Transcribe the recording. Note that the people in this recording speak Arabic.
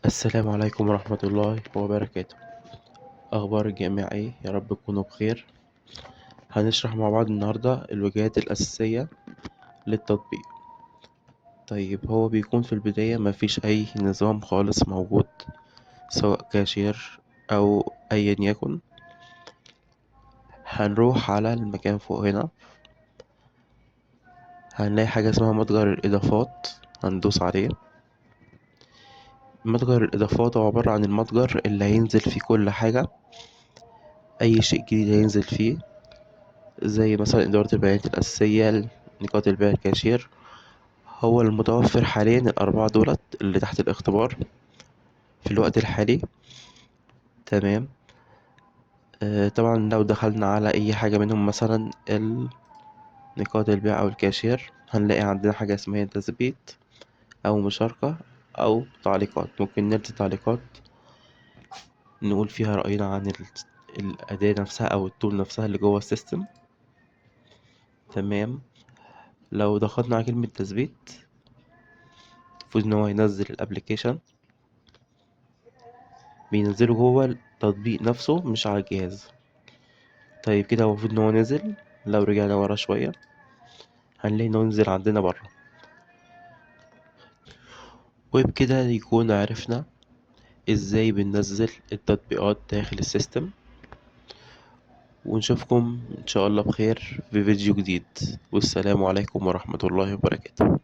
السلام عليكم ورحمة الله وبركاته. أخبار الجميع إيه؟ يا رب تكونوا بخير. هنشرح مع بعض النهاردة الوجهات الأساسية للتطبيق. طيب، هو بيكون في البداية مفيش أي نظام خالص موجود، سواء كاشير أو أيا يكن. هنروح على المكان فوق هنا، هنلاقي حاجة اسمها متجر الإضافات، هندوس عليه. متجر الإضافات هو عبارة عن المتجر اللي هينزل فيه كل حاجة، أي شيء جديد هينزل فيه، زي مثلا إدارة البيانات الأساسية، نقاط البيع، الكاشير. هو المتوفر حاليا الأربعة دولت اللي تحت الاختبار في الوقت الحالي. تمام. طبعا لو دخلنا على أي حاجة منهم، مثلا نقاط البيع أو الكاشير، هنلاقي عندنا حاجة اسمها تثبيت أو مشاركة أو تعليقات. ممكن نرسل تعليقات نقول فيها رأينا عن الأداة نفسها أو التول نفسها اللي جوه السيستم. تمام. لو ضغطنا على كلمة تثبيت، المفروض إن هو ينزل الأبليكيشن، بينزله جوه التطبيق نفسه مش على الجهاز. طيب كده هو المفروض ان هو نزل. لو رجعنا ورا شوية هنلاقي انه نزل عندنا برا. وبكده يكون عرفنا ازاي بننزل التطبيقات داخل السيستم. ونشوفكم ان شاء الله بخير في فيديو جديد، والسلام عليكم ورحمة الله وبركاته.